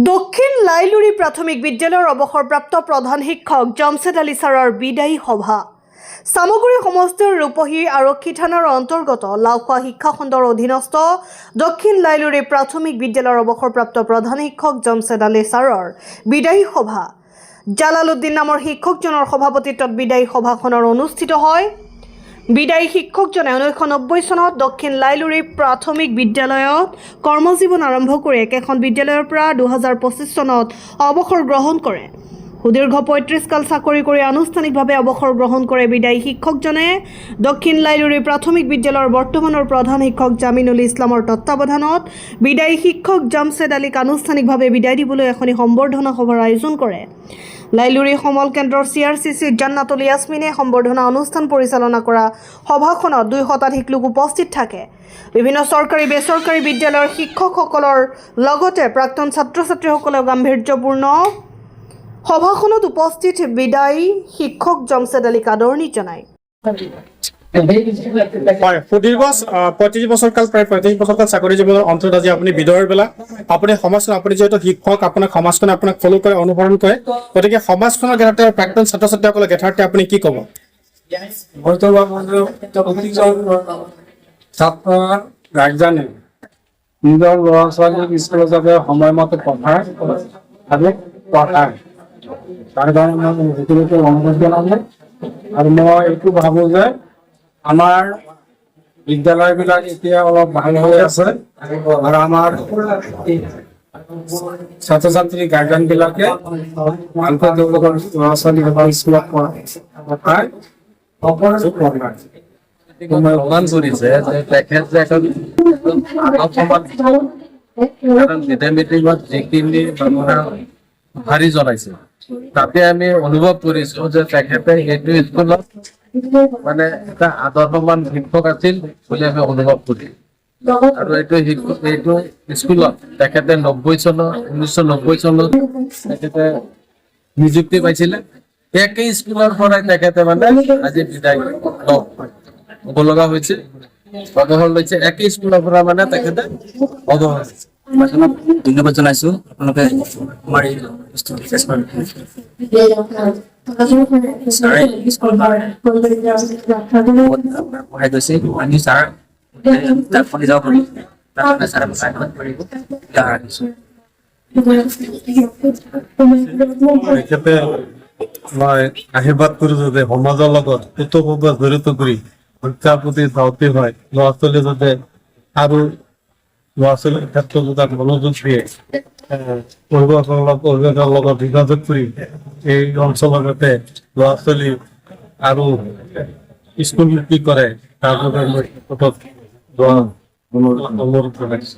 দক্ষিণ লাইলুৰি প্ৰাথমিক বিদ্যালয়ৰ অৱসৰপ্ৰাপ্ত প্ৰধান শিক্ষক জমছেদ আলী ছাৰৰ বিদায়ী সভা সামগ্ৰী সমষ্টিৰ ৰূপহী আৰক্ষী থানাৰ অন্তৰ্গত লাউখোৱা শিক্ষা খণ্ডৰ অধীনস্থ দক্ষিণ লাইলুৰি প্ৰাথমিক বিদ্যালয়ৰ অৱসৰপ্ৰাপ্ত প্ৰধান শিক্ষক জমছেদ আলী ছাৰৰ বিদায়ী সভা জালালুদ্দিন নামৰ শিক্ষকজনৰ সভাপতিত্বত বিদায়ী সভাখনৰ অনুষ্ঠিত হয়। বিদায়ী শিক্ষকজনে 1990 চনত দক্ষিণ লাইলুৰি প্ৰাথমিক বিদ্যালয়ত কৰ্মজীৱন আৰম্ভ কৰি একেখন বিদ্যালয়ৰ পৰা 2025 চনত অৱসৰ গ্ৰহণ কৰে। সুদীৰ্ঘ 35 কাল চাকৰি কৰি আনুষ্ঠানিকভাৱে অৱসৰ গ্ৰহণ কৰে। বিদায়ী শিক্ষকজনে দক্ষিণ লাইলুৰি প্ৰাথমিক বিদ্যালয়ৰ বৰ্তমানৰ প্ৰধান শিক্ষক জামিনুল ইছলামৰ তত্ত্বাৱধানত বিদায়ী শিক্ষক জমছেদ আলীক আনুষ্ঠানিকভাৱে বিদায় দিবলৈ এখনি সম্বৰ্ধনা সভাৰ আয়োজন কৰে। লাইলুৰি সমল কেন্দ্ৰৰ CRCC জান্নাতুল ইয়াসমিনে সম্বৰ্ধনা অনুষ্ঠান পৰিচালনা কৰা সভাখনত 2 শতাধিক লোক উপস্থিত থাকে। বিভিন্ন চৰকাৰী বেচৰকাৰী বিদ্যালয়ৰ শিক্ষকসকলৰ লগতে প্ৰাক্তন ছাত্ৰ-ছাত্ৰীসকলে গাম্ভীৰ্যপূৰ্ণ সভাখনত উপস্থিত বিদায়ী শিক্ষক জমছেদ আলীক আদৰণি জনায়। সুদীৰ্ঘ 35 বছৰ কাল প্ৰায় 35 বছৰ কাল চাকৰি জীৱনৰ অন্তত আজি আপুনি বিদায়ৰ বেলা আপুনি সমাজখন আপুনি যেহেতু শিক্ষক আপোনাক সমাজখনে আপোনাক ফলো কৰে অনুসৰণ কৰে গতিকে সমাজখনৰ গেঠাতে প্ৰাক্তন ছাত্ৰ-ছাত্ৰীসকলৰ গেঠাতে আপুনি কি ক'ব? ছাত্ৰৰ গাৰ্জেনে নিজৰ ল'ৰা ছোৱালীক স্কুলত যাতে সময়মতে পঢ়ায় তাৰ কাৰণে মই সকলোকে অনুৰোধ জনালোঁ। আৰু মই এইটো ভাবোঁ যে আমাৰ বিদ্যালয়বিলাক এতিয়া অলপ ভাল হৈ আছে আৰু আমাৰ ছাত্ৰ ছাত্ৰী গাৰ্জেনবিলাকে ভালকৈ তেওঁলোকৰ ল'ৰা ছোৱালীসকলক স্কুলত পঢ়ায় প্ৰমাণ কৰিছে যে তেখেত যে এখন মিটিঙত যিখিনি মানুহৰ হাৰি জনাইছে তাতে আমি অনুভৱ কৰিছো যে তেখেতে এইটো স্কুলত মানে এটা আদৰ্শৱান শিক্ষক আছিল বুলি আমি অনুভৱ কৰিম। আৰু এইটো স্কুলত তেখেতে 1990 চনত তেখেতে নিযুক্তি পাইছিলে। একেই স্কুলৰ পৰাই তেখেতে মানে আজি বিদায় হ'ব লগা হৈছে অৱসৰ লৈছে। একেই স্কুলৰ পৰা মানে তেখেতে অৱসৰ লৈছে। ধন্যবাদ জনাইছো আপোনালোকে আমাৰ এই পঢ়াই গৈছে আমি ছাৰ যাব পাৰিম তেখেতে মই আশীৰ্বাদ কৰিছো যে সমাজৰ লগত ওতঃপ্ৰোতভাৱে জড়িত কৰি শিক্ষাৰ প্ৰতি ধাউতি হয় ল'ৰা ছোৱালী যাতে আৰু ল'ৰা ছোৱালীৰ ক্ষেত্ৰত যাতে মনোযোগ দিয়ে অভিভাৱকৰ লগত যোগাযোগ কৰি এই অঞ্চলৰ যাতে ল'ৰা ছোৱালী আৰু স্কুল কি কৰে তাৰ বাবে মই অনুৰোধ জনাইছো।